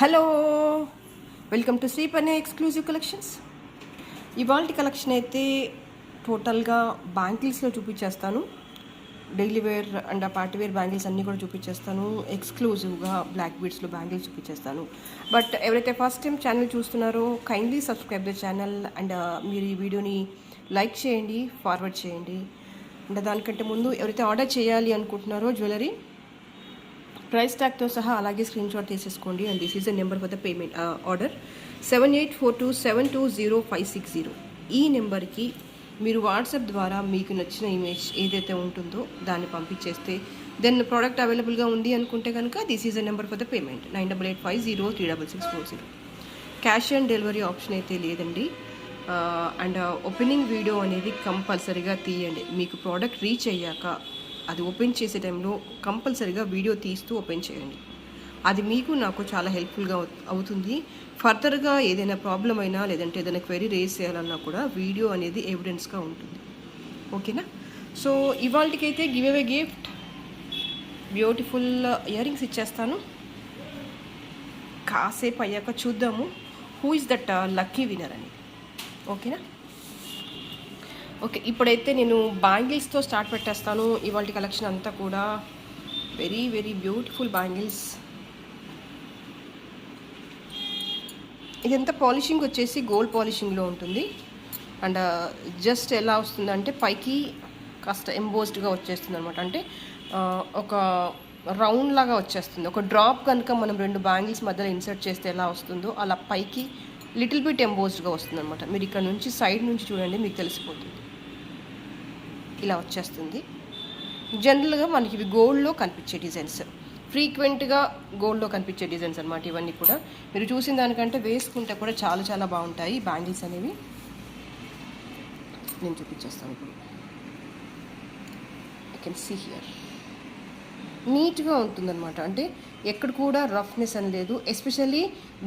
Hello, welcome to Shriparna exclusive collections. ఇవాల్టి collection అయితే టోటల్గా బ్యాంగిల్స్లో చూపించేస్తాను. Daily wear and party wear bangles అన్నీ కూడా చూపించేస్తాను. ఎక్స్క్లూజివ్గా బ్లాక్ బీడ్స్లో బ్యాంగిల్స్ చూపించేస్తాను. బట్ ఎవరైతే ఫస్ట్ టైం ఛానల్ చూస్తున్నారో kindly subscribe the channel and మీరు ఈ వీడియోని లైక్ చేయండి, ఫార్వర్డ్ చేయండి. అండ్ దానికంటే ముందు ఎవరైతే ఆర్డర్ చేయాలి అనుకుంటున్నారో జ్యువెలరీ ప్రైస్ ట్యాగ్తో సహా అలాగే స్క్రీన్ షాట్ తీసేసుకోండి. And this is the number for the payment order 7842720560. ఈ నెంబర్కి మీరు వాట్సాప్ ద్వారా మీకు నచ్చిన ఇమేజ్ ఏదైతే ఉంటుందో దాన్ని పంపించేస్తే దెన్ ప్రోడక్ట్ అవైలబుల్గా ఉంది అనుకుంటే కనుక this is the number for the payment 9885036640. Cash on delivery option అయితే లేదండి. అండ్ ఓపెనింగ్ వీడియో అనేది కంపల్సరీగా తీయండి. మీకు ప్రోడక్ట్ రీచ్ అయ్యాక అది ఓపెన్ చేసే టైంలో కంపల్సరీగా వీడియో తీస్తూ ఓపెన్ చేయండి. అది మీకు నాకు చాలా హెల్ప్ఫుల్గా అవుతుంది. ఫర్దర్గా ఏదైనా ప్రాబ్లం అయినా లేదంటే ఏదైనా క్వెరీ రేస్ చేయాలన్నా కూడా వీడియో అనేది ఎవిడెన్స్గా ఉంటుంది. ఓకేనా? సో ఇవాళకైతే give away gift beautiful ear rings ఇచ్చేస్తాను. కాసేపు అయ్యాక చూద్దాము who is that lucky winner అని. ఓకేనా? ఓకే, ఇప్పుడైతే నేను బ్యాంగిల్స్తో స్టార్ట్ పెట్టేస్తాను. ఇవాళ కలెక్షన్ అంతా కూడా వెరీ వెరీ బ్యూటిఫుల్ బ్యాంగిల్స్. ఇదంతా పాలిషింగ్ వచ్చేసి గోల్డ్ పాలిషింగ్లో ఉంటుంది. అండ్ జస్ట్ ఎలా వస్తుందంటే పైకి కాస్త ఎంబోస్డ్గా వచ్చేస్తుంది అనమాట. అంటే ఒక రౌండ్ లాగా వచ్చేస్తుంది. ఒక డ్రాప్ కనుక మనం రెండు బ్యాంగిల్స్ మధ్యలో ఇన్సర్ట్ చేస్తే ఎలా వస్తుందో అలా పైకి లిటిల్ బిట్ ఎంబోస్డ్గా వస్తుంది అనమాట. మీరు ఇక్కడ నుంచి సైడ్ నుంచి చూడండి, మీకు తెలిసిపోతుంది. ఇలా వచ్చేస్తుంది. జనరల్గా మనకి ఇవి గోల్డ్లో కనిపించే డిజైన్స్, ఫ్రీక్వెంట్గా గోల్డ్లో కనిపించే డిజైన్స్ అనమాట. ఇవన్నీ కూడా మీరు చూసిన దానికంటే వేసుకుంటే కూడా చాలా చాలా బాగుంటాయి బ్యాంగిల్స్ అనేవి. నేను చూపించేస్తాను ఇప్పుడు. ఐ కెన్ సీ హియర్ నీట్గా ఉంటుందన్నమాట. అంటే ఎక్కడ కూడా రఫ్నెస్ అని లేదు. ఎస్పెషల్లీ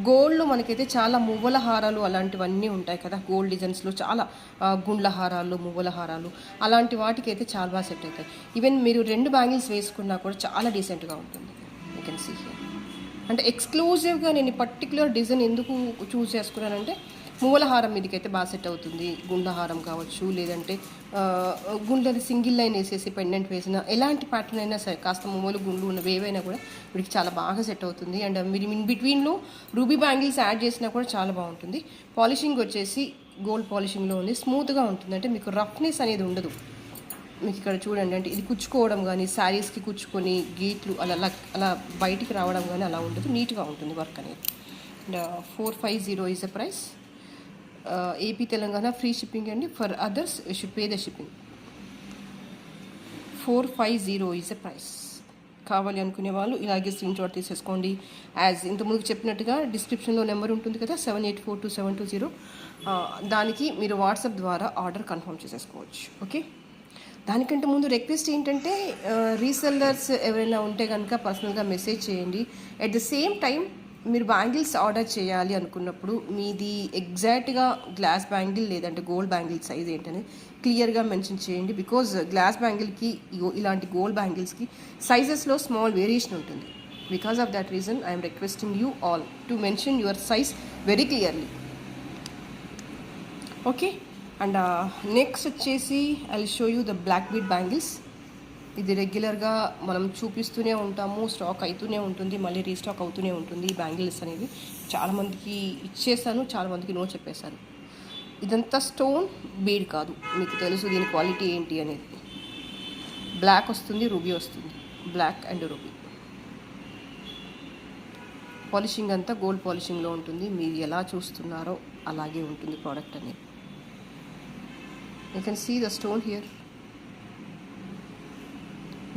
గోల్డ్లో మనకైతే చాలా మువ్వల హారాలు అలాంటివన్నీ ఉంటాయి కదా, గోల్డ్ డిజైన్స్లో చాలా గుండ్ల హారాలు, మువ్వల హారాలు అలాంటి వాటికి అయితే చాలా బాగా సెట్ అవుతాయి. ఈవెన్ మీరు రెండు బ్యాంగిల్స్ వేసుకున్నా కూడా చాలా డీసెంట్గా ఉంటుంది. You can see here. అంటే ఎక్స్క్లూజివ్గా నేను ఈ పర్టికులర్ డిజైన్ ఎందుకు చూస్ చేసుకున్నానంటే మువ్వల హారం మీదకి అయితే బాగా సెట్ అవుతుంది. గుండ్ల హారం కావచ్చు, లేదంటే గుండ్లని సింగిల్ లైన్ వేసేసి పెండెంట్ వేసిన ఎలాంటి ప్యాటర్న్ అయినా సరే కాస్త మువ్వలు గుండ్లు ఉన్నవి ఏవైనా కూడా వీటికి చాలా బాగా సెట్ అవుతుంది. అండ్ మీరు ఇన్ బిట్వీన్లో రూబీ బ్యాంగిల్స్ యాడ్ చేసినా కూడా చాలా బాగుంటుంది. పాలిషింగ్ వచ్చేసి గోల్డ్ పాలిషింగ్లో ఉంది. స్మూత్గా ఉంటుంది. అంటే మీకు రఫ్నెస్ అనేది ఉండదు. మీకు ఇక్కడ చూడండి, అంటే ఇది కుచ్చుకోవడం కానీ శారీస్కి కుచ్చుకొని గీట్లు అలా అలా బయటికి రావడం కానీ అలా ఉండదు. నీట్గా ఉంటుంది వర్క్ అనేది. And 450 is the price. AP Telangana free shipping అండి. For others you should pay the shipping. 450 is the price. కావాలి అనుకునే వాళ్ళు ఇలాగే స్క్రీన్ షాట్ తీసేసుకోండి. యాజ్ ఇంతకుముందు చెప్పినట్టుగా డిస్క్రిప్షన్లో నెంబర్ ఉంటుంది కదా, 78427220. దానికి మీరు వాట్సాప్ ద్వారా ఆర్డర్ కన్ఫర్మ్ చేసేసుకోవచ్చు. ఓకే, దానికంటే ముందు రిక్వెస్ట్ ఏంటంటే రీసెల్లర్స్ ఎవరైనా ఉంటే కనుక పర్సనల్గా మెసేజ్ చేయండి. అట్ ద సేమ్ టైం మీరు బ్యాంగిల్స్ ఆర్డర్ చేయాలి అనుకున్నప్పుడు మీది ఎగ్జాక్ట్గా గ్లాస్ బ్యాంగిల్ లేదంటే గోల్డ్ బ్యాంగిల్ సైజ్ ఏంటని క్లియర్గా మెన్షన్ చేయండి. బికాజ్ గ్లాస్ బ్యాంగిల్కి ఇలాంటి గోల్డ్ బ్యాంగిల్స్కి సైజెస్లో స్మాల్ వేరియేషన్ ఉంటుంది. Because of that reason I'm requesting you all to mention your size very clearly. Okay, and next వచ్చేసి I will show you the black bead bangles. ఇది రెగ్యులర్గా మనం చూపిస్తూనే ఉంటాము, స్టాక్ అవుతూనే ఉంటుంది, మళ్ళీ రీస్టాక్ అవుతూనే ఉంటుంది. ఈ బ్యాంగిల్స్ అనేవి చాలామందికి ఇచ్చేసాను, చాలామందికి నో చెప్పేశాను. ఇదంతా స్టోన్ బీడ్ కాదు, మీకు తెలుసు దీని క్వాలిటీ ఏంటి అనేది. బ్లాక్ వస్తుంది, రూబీ వస్తుంది. బ్లాక్ అండ్ రూబీ పాలిషింగ్ అంతా గోల్డ్ పాలిషింగ్లో ఉంటుంది. మీరు ఎలా చూస్తున్నారో అలాగే ఉంటుంది ప్రోడక్ట్ అనేది. You can see the stone here.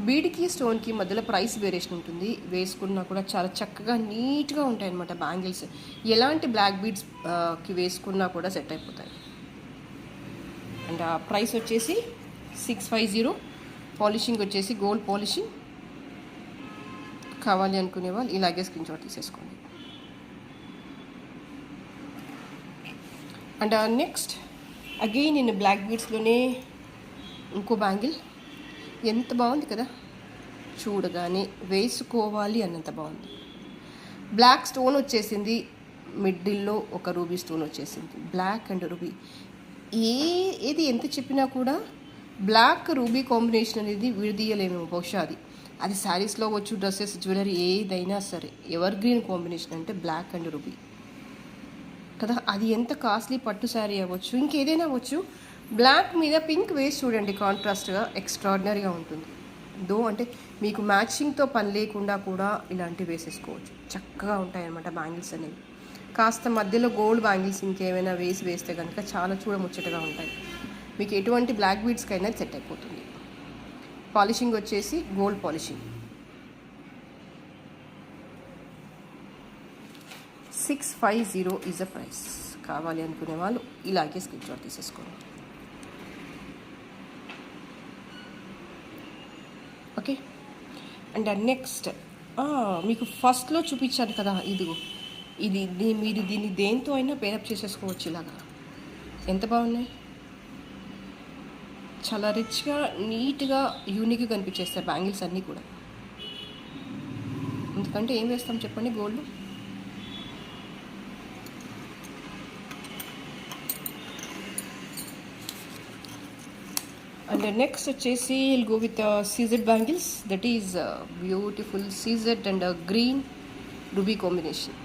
బీడ్కి స్టోన్కి మధ్యలో ప్రైస్ వేరియేషన్ ఉంటుంది. వేసుకున్నా కూడా చాలా చక్కగా నీట్గా ఉంటాయి అన్నమాట బ్యాంగిల్స్. ఎలాంటి బ్లాక్ బీడ్స్కి వేసుకున్నా కూడా సెట్ అయిపోతాయి. అండ్ ప్రైస్ వచ్చేసి 650. పాలిషింగ్ వచ్చేసి గోల్డ్ పాలిషింగ్. కావాలి అనుకునే వాళ్ళు ఇలాగే స్క్రీన్ షాట్ తీసేసుకోండి. అండ్ నెక్స్ట్ అగైన్ నేను బ్లాక్ బీడ్స్లోనే ఇంకో బ్యాంగిల్. ఎంత బాగుంది కదా, చూడగానే వేసుకోవాలి అన్నంత బాగుంది. బ్లాక్ స్టోన్ వచ్చేసింది, మిడిల్లో ఒక రూబీ స్టోన్ వచ్చేసింది. బ్లాక్ అండ్ రూబీ ఏది ఎంత చెప్పినా కూడా బ్లాక్ రూబీ కాంబినేషన్ అనేది విడదీయలేము. బహుశా అది శారీస్లో అవ్వచ్చు, డ్రెస్సెస్, జ్యువెలరీ ఏదైనా సరే ఎవర్ గ్రీన్ కాంబినేషన్ అంటే బ్లాక్ అండ్ రూబీ కదా. అది ఎంత కాస్ట్లీ పట్టు శారీ అవ్వచ్చు, ఇంకేదైనా అవ్వచ్చు, బ్లాక్ మీద పింక్ వేసి చూడండి, కాంట్రాస్ట్గా ఎక్స్ట్రాడినరీగా ఉంటుంది. అంటే మీకు మ్యాచింగ్తో పని లేకుండా కూడా ఇలాంటివి వేసేసుకోవచ్చు, చక్కగా ఉంటాయి అన్నమాట బ్యాంగిల్స్ అనేవి. కాస్త మధ్యలో గోల్డ్ బ్యాంగిల్స్ ఇంకేమైనా వేస్తే కనుక చాలా చూడముచ్చటగా ఉంటాయి. మీకు ఎటువంటి బ్లాక్ బీడ్స్కైనా సెట్ అయిపోతుంది. పాలిషింగ్ వచ్చేసి gold polishing. 650 is a price. కావాలి అనుకునే వాళ్ళు ఇలాగే స్క్రీన్ షాట్ తీసేసుకోండి. ఓకే. అండ్ నెక్స్ట్ మీకు ఫస్ట్లో చూపించాను కదా, మీరు దీన్ని దేంతో అయినా పేరప్ చేసేసుకోవచ్చు. ఇలాగా ఎంత బాగున్నాయి, చాలా రిచ్గా, నీట్గా, యూనిక్గా కనిపించేస్తాయి బ్యాంగిల్స్ అన్నీ కూడా. ఎందుకంటే ఏం వేస్తాం చెప్పండి, గోల్డ్. అండ్ నెక్స్ట్ వచ్చేసి will go with CZ bangles. That is beautiful CZ and green ruby combination.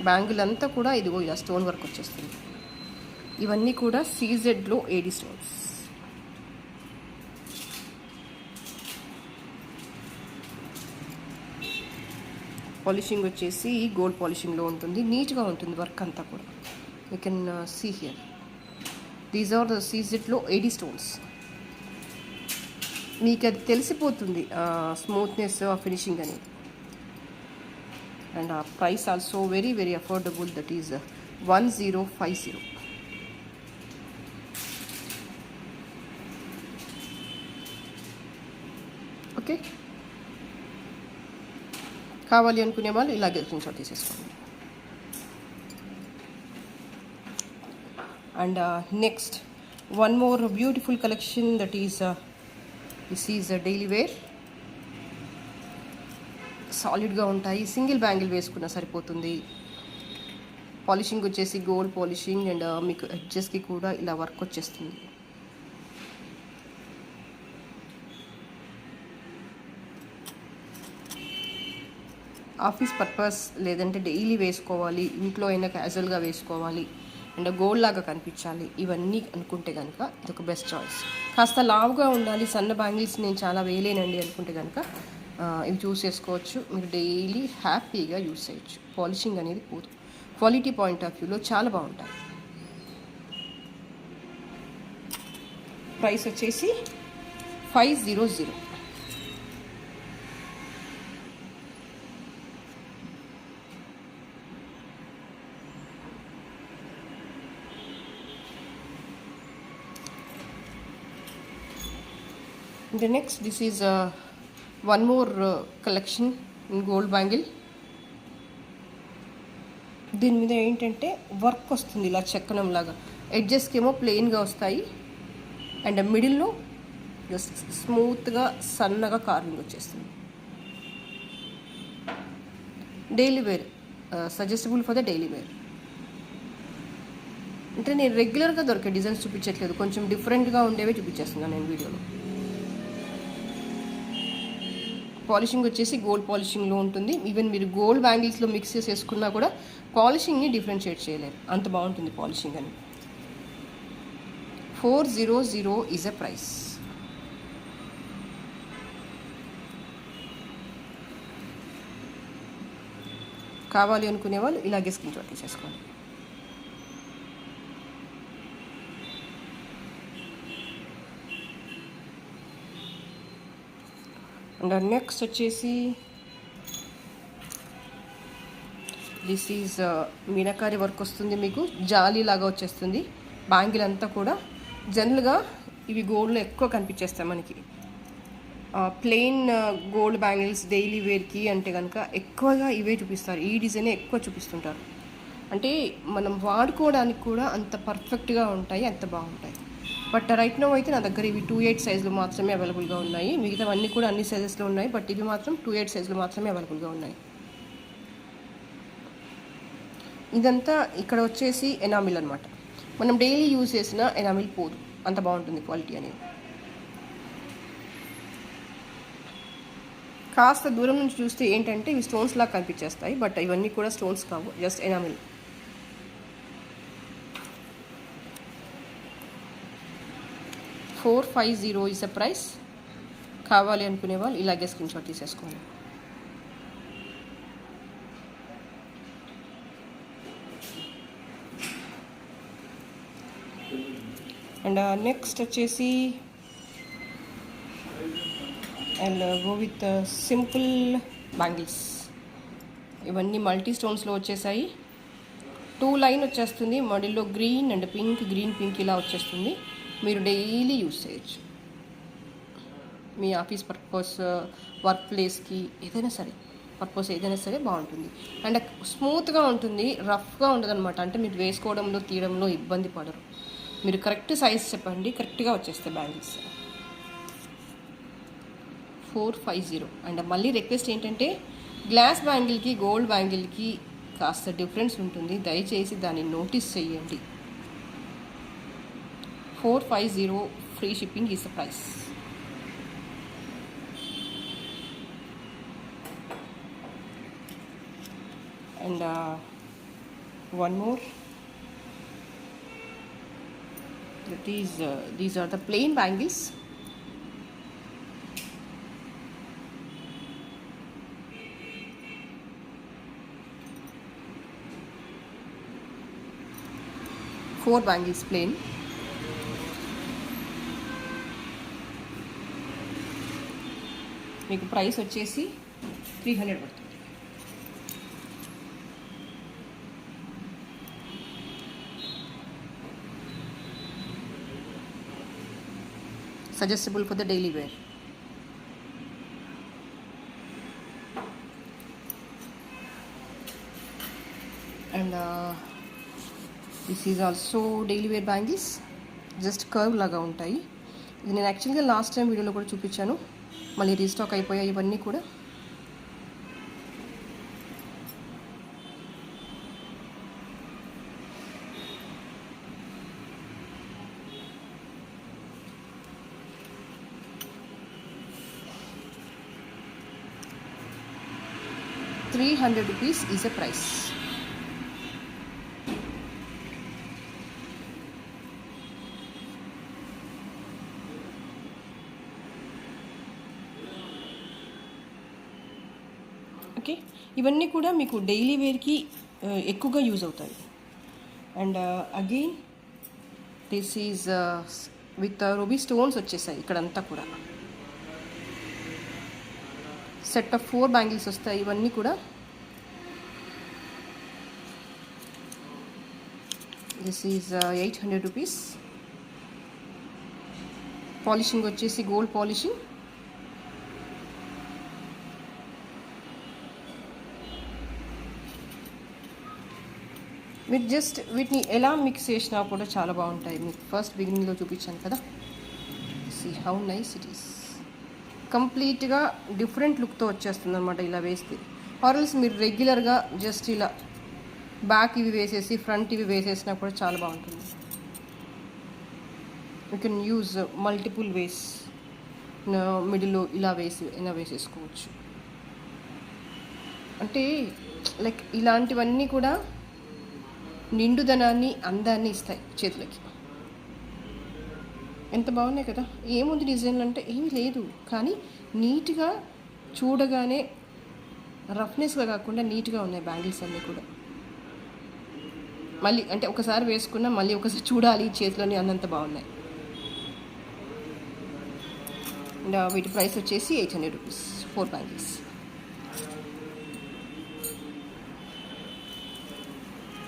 Bangle అంతా కూడా ఇదిగో ఇలా స్టోన్ వర్క్ వచ్చేస్తుంది. ఇవన్నీ కూడా సీజెడ్లో ఏడీ స్టోన్స్. పాలిషింగ్ వచ్చేసి గోల్డ్ పాలిషింగ్లో ఉంటుంది, నీట్గా ఉంటుంది వర్క్ అంతా కూడా. You can see here, these are the సీజెడ్లో ఏడీ స్టోన్స్. మీకు అది తెలిసిపోతుంది స్మూత్నెస్, ఫినిషింగ్ అనేది. అండ్ ఆ price also very very affordable. That is 1050. Okay. కావాలి అనుకునే వాళ్ళు ఇలాగే స్క్రీన్ షాట్ తీసేసుకోండి. And next one more beautiful collection. That is this is daily wear. సాలిడ్గా ఉంటాయి, సింగిల్ బ్యాంగిల్ వేసుకున్నా సరిపోతుంది. పాలిషింగ్ వచ్చేసి గోల్డ్ పాలిషింగ్ అండ్ మీకు ఎడ్జెస్కి కూడా ఇలా వర్క్ వచ్చేస్తుంది. ఆఫీస్ పర్పస్ లేదంటే డైలీ వేసుకోవాలి, ఇంట్లో అయినా క్యాజువల్గా వేసుకోవాలి అండ్ గోల్డ్ లాగా కనిపించాలి, ఇవన్నీ అనుకుంటే కనుక ఇదొక బెస్ట్ చాయిస్. కాస్త లావుగా ఉండాలి, సన్న బ్యాంగిల్స్ నేను చాలా వేయలేనండి అనుకుంటే కనుక ఇవి చూస్ చేసుకోవచ్చు. మీరు డైలీ హ్యాపీగా యూస్ చేయొచ్చు. పాలిషింగ్ అనేది పోదు, క్వాలిటీ పాయింట్ ఆఫ్ వ్యూలో చాలా బాగుంటాయి. ప్రైస్ వచ్చేసి 500. The next, this is one more collection in gold bangle. దీని మీద ఏంటంటే వర్క్ వస్తుంది ఇలా చక్కనం లాగా. ఎడ్జెస్కి ఏమో ప్లెయిన్గా వస్తాయి అండ్ మిడిల్లో జస్ట్ స్మూత్గా సన్నగా కార్వింగ్ వచ్చేస్తుంది. Daily wear, suggestible for the daily wear. అంటే నేను రెగ్యులర్గా దొరికే డిజైన్స్ చూపించట్లేదు, కొంచెం డిఫరెంట్గా ఉండేవే చూపించేస్తున్నాను నేను వీడియోలో. పాలిషింగ్ వచ్చేసి గోల్డ్ పాలిషింగ్లో ఉంటుంది. ఈవెన్ మీరు గోల్డ్ బ్యాంగిల్స్లో మిక్స్ చేసుకున్నా కూడా పాలిషింగ్ని డిఫరెన్షియేట్ చేయలేరు, అంత బాగుంటుంది పాలిషింగ్ అని. 400 ఈజ్ అ ప్రైస్. కావాలి అనుకునే వాళ్ళు ఇలాగే స్క్రీన్ షాట్ తీసేసుకోండి. అండ్ నెక్స్ట్ వచ్చేసి దిస్ ఈజ్ మీనాకారి వర్క్ వస్తుంది, మీకు జాలీ లాగా వచ్చేస్తుంది. బ్యాంగిల్ అంతా కూడా జనరల్గా ఇవి గోల్డ్లో ఎక్కువ కనిపించేస్తాయి మనకి. ప్లెయిన్ గోల్డ్ బ్యాంగిల్స్ డైలీ వేర్కి అంటే కనుక ఎక్కువగా ఇవే చూపిస్తారు, ఈ డిజైనే ఎక్కువ చూపిస్తుంటారు. అంటే మనం వాడుకోవడానికి కూడా అంత పర్ఫెక్ట్గా ఉంటాయి, అంత బాగుంటాయి. బట్ రైట్ నో అయితే నా దగ్గర ఇవి 28 సైజులు మాత్రమే అవైలబుల్గా ఉన్నాయి. మిగతావన్నీ కూడా అన్ని సైజెస్లో ఉన్నాయి, బట్ ఇవి మాత్రం 28 సైజులు మాత్రమే అవైలబుల్గా ఉన్నాయి. ఇదంతా ఇక్కడ వచ్చేసి ఎనామిల్ అనమాట. మనం డైలీ యూజ్ చేసిన ఎనామిల్ పోదు, అంత బాగుంటుంది క్వాలిటీ అనేది. కాస్త దూరం నుంచి చూస్తే ఏంటంటే ఇవి స్టోన్స్ లాగా కనిపించేస్తాయి, బట్ ఇవన్నీ కూడా స్టోన్స్ కావు, just enamel. $450 is a price. కావాలి అనుకునే వాళ్ళు ఇలాగే స్క్రీన్ షాట్ తీసేసుకోండి. అండ్ నెక్స్ట్ వచ్చేసి and go with simple bangles. ఇవన్నీ మల్టీ స్టోన్స్లో వచ్చేసాయి. 2 లైన్ వచ్చేస్తుంది, మడిలో green and pink, green pink ఇలా వచ్చేస్తుంది. మీరు డైలీ యూస్ చేయొచ్చు, మీ ఆఫీస్ పర్పస్, వర్క్ ప్లేస్కి, ఏదైనా సరే పర్పస్ ఏదైనా సరే బాగుంటుంది. అండ్ స్మూత్గా ఉంటుంది, రఫ్గా ఉండదు అనమాట. అంటే మీరు వేసుకోవడంలో తీయడంలో ఇబ్బంది పడరు. మీరు కరెక్ట్ సైజ్ చెప్పండి, కరెక్ట్గా వచ్చేస్తాయి బ్యాంగిల్స్. 450. అండ్ మళ్ళీ రిక్వెస్ట్ ఏంటంటే గ్లాస్ బ్యాంగిల్కి గోల్డ్ బ్యాంగిల్కి కాస్త డిఫరెన్స్ ఉంటుంది, దయచేసి దాన్ని నోటీస్ చేయండి. 450 free shipping is the price. And one more. These are the plain bangles. Four bangles plain. మీకు ప్రైస్ వచ్చేసి 300 పడుతుంది. Suggestible for the daily wear. And this is also daily wear bangles. Just curve లాగా ఉంటాయి. ఇది నేను యాక్చువల్గా last time వీడియోలో కూడా చూపించాను, మళ్ళీ రీస్టాక్ అయిపోయాయి ఇవన్నీ కూడా. $300 is a price. ఓకే, ఇవన్నీ కూడా మీకు డైలీ వేర్కి ఎక్కువగా యూజ్ అవుతాయి. And again this is with ruby stones వచ్చేసాయి ఇక్కడంతా కూడా. సెట్ ఆఫ్ 4 బ్యాంగిల్స్ వస్తాయి ఇవన్నీ కూడా. This is $800. పాలిషింగ్ వచ్చేసి గోల్డ్ పాలిషింగ్. మీరు జస్ట్ వీటిని ఎలా మిక్స్ చేసినా కూడా చాలా బాగుంటాయి. మీకు ఫస్ట్ బిగినింగ్లో చూపించాను కదా. See how nice it is. కంప్లీట్గా డిఫరెంట్ లుక్తో వచ్చేస్తుంది అనమాట ఇలా వేస్తే. ఆర్ఎల్స్ మీరు రెగ్యులర్గా జస్ట్ ఇలా బ్యాక్ ఇవి వేసేసి ఫ్రంట్ ఇవి వేసేసినా కూడా చాలా బాగుంటుంది. You can use multiple ways. మిడిల్లో ఇలా వేసేసుకోవచ్చు. అంటే లైక్ ఇలాంటివన్నీ కూడా నిండుదనాన్ని, అందాన్ని ఇస్తాయి చేతులకి. ఎంత బాగున్నాయి కదా. ఏముంది డిజైన్లు అంటే ఏమీ లేదు, కానీ నీట్గా చూడగానే రఫ్నెస్గా కాకుండా నీట్గా ఉన్నాయి బ్యాంగిల్స్ అన్నీ కూడా. మళ్ళీ అంటే ఒకసారి వేసుకున్నా మళ్ళీ ఒకసారి చూడాలి చేతిలోని అన్నంత బాగున్నాయి. అండ్ వీటి ప్రైస్ వచ్చేసి $800, 4 బ్యాంగిల్స్.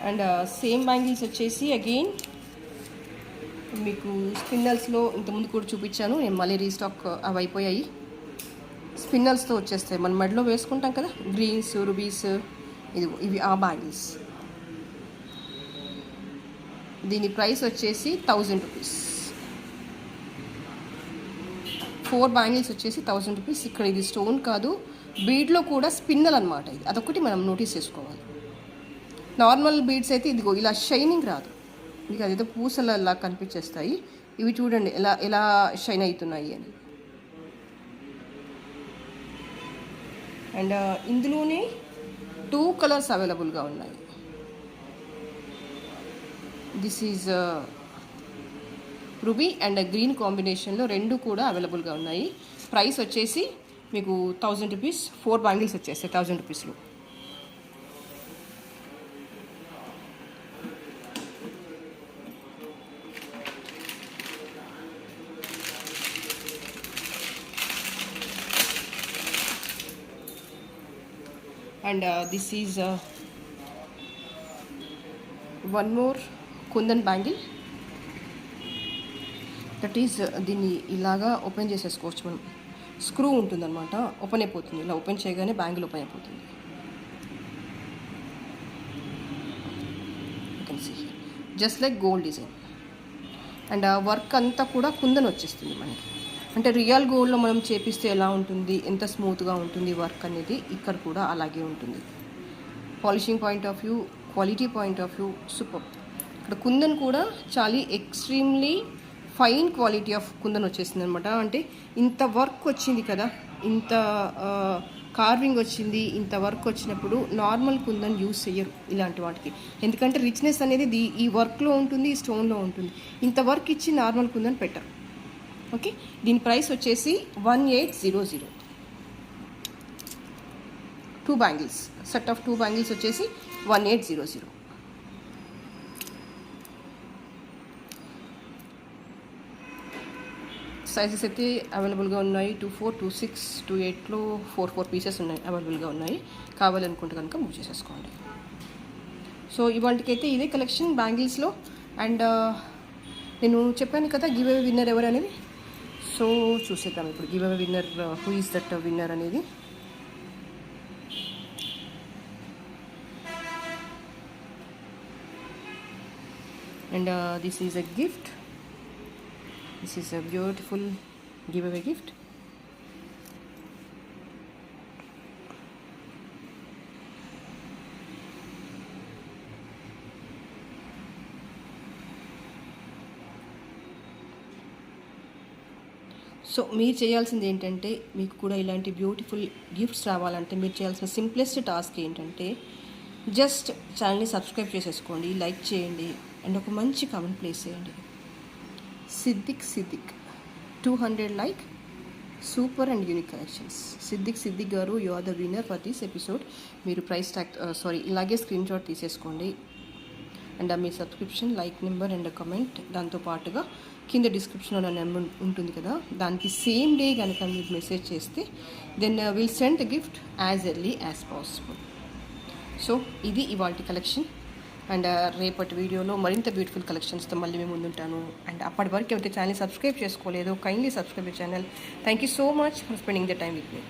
అండ్ సేమ్ బ్యాంగిల్స్ వచ్చేసి అగైన్ మీకు స్పిన్నల్స్లో ఇంతకుముందు కూడా చూపించాను నేను, మళ్ళీ రీస్టాక్ అవి అయిపోయాయి. స్పిన్నల్స్తో వచ్చేస్తాయి, మన మెడలో వేసుకుంటాం కదా గ్రీన్స్, రూబీస్, ఇవి ఆ బ్యాంగిల్స్. దీని ప్రైస్ వచ్చేసి $1000. 4 బ్యాంగిల్స్ వచ్చేసి $1000. ఇక్కడ ఇది స్టోన్ కాదు, బీడ్లో కూడా స్పిన్నల్ అనమాట. ఇది అదొకటి మనం నోటీస్ చేసుకోవాలి. నార్మల్ బీడ్స్ అయితే ఇదిగో ఇలా షైనింగ్ రాదు, మీకు అదేదో పూసలలా కనిపించేస్తాయి. ఇవి చూడండి ఎలా ఎలా షైన్ అవుతున్నాయి అని. అండ్ ఇందులోనే 2 కలర్స్ అవైలబుల్గా ఉన్నాయి. This is ruby and green కాంబినేషన్లో 2 కూడా అవైలబుల్గా ఉన్నాయి. ప్రైస్ వచ్చేసి మీకు 1000 రూపీస్. 4 బ్యాంగిల్స్ వచ్చేస్తాయి 1000 రూపీస్లో. And this is one more kundan bangle. That is దీన్ని ఇలాగా ఓపెన్ చేసేసుకోవచ్చు మనం. స్క్రూ ఉంటుందన్నమాట, ఓపెన్ అయిపోతుంది. ఇలా ఓపెన్ చేయగానే బ్యాంగిల్ ఓపెన్ అయిపోతుంది. You can see just like gold design. And work అంతా కూడా కుందన్ వచ్చేస్తుంది మనకి. అంటే రియల్ గోల్డ్లో మనం చేపిస్తే ఎలా ఉంటుంది, ఎంత స్మూత్గా ఉంటుంది వర్క్ అనేది, ఇక్కడ కూడా అలాగే ఉంటుంది. Polishing point of view, quality point of view super. ఇక్కడ కుందన్ కూడా చాలా extremely fine quality of kundan వచ్చేసింది అనమాట. అంటే ఇంత వర్క్ వచ్చింది కదా, ఇంత కార్వింగ్ వచ్చింది, ఇంత వర్క్ వచ్చినప్పుడు నార్మల్ కుందన్ యూస్ చెయ్యరు ఇలాంటి వాటికి. ఎందుకంటే రిచ్నెస్ అనేది ఈ వర్క్లో ఉంటుంది, ఈ స్టోన్లో ఉంటుంది. ఇంత వర్క్ ఇచ్చి నార్మల్ కుందన్ పెట్టరు. ఓకే, దీని ప్రైస్ వచ్చేసి 1800. 2 బ్యాంగిల్స్, సెట్ ఆఫ్ 2 బ్యాంగిల్స్ వచ్చేసి 1800. సైజెస్ అయితే అవైలబుల్గా ఉన్నాయి. 24, 26, 28లో 4 పీసెస్ ఉన్నాయి, అవైలబుల్గా ఉన్నాయి. కావాలనుకుంటే కనుక బుక్ చేసేసుకోండి. సో ఇవాళకైతే ఇదే కలెక్షన్ బ్యాంగిల్స్లో. అండ్ నేను చెప్పాను కదా గివ్ అవే విన్నర్ ఎవరు అనేది. సో చూసేద్దాం ఇప్పుడు give away winner, who is that winner అనేది. And this is a gift. This is a beautiful giveaway gift. So మీరు చేయాల్సింది ఏంటంటే, మీకు కూడా ఇలాంటి బ్యూటిఫుల్ గిఫ్ట్స్ రావాలంటే మీరు చేయాల్సిన సింప్లెస్ట్ టాస్క్ ఏంటంటే, జస్ట్ ఛానల్ని సబ్స్క్రైబ్ చేసేసుకోండి, లైక్ చేయండి, అండ్ ఒక మంచి కామెంట్ ప్లేస్ చేయండి. Siddiq 200 like, super and unique collections. Siddiq గారు, you are the winner for this episode. మీరు ప్రైస్ ట్యాగ్ ఇలాగే స్క్రీన్ షాట్ తీసేసుకోండి. అండ్ మీ subscription, like number and comment, దాంతోపాటుగా కింద డిస్క్రిప్షన్లో నా నెంబర్ ఉంటుంది కదా, దానికి సేమ్ డే కనుక మీరు మెసేజ్ చేస్తే then will send the gift as early as possible. So ఇది ఇవాల్టి కలెక్షన్. అండ్ రేపటి వీడియోలో మరింత బ్యూటిఫుల్ కలెక్షన్స్తో మళ్ళీ మేము ముందుంటాను. అండ్ అప్పటి వరకు ఎవరైతే ఛానల్ సబ్స్క్రైబ్ చేసుకోలేదో kindly subscribe channel. Thank you so much for spending the time with me.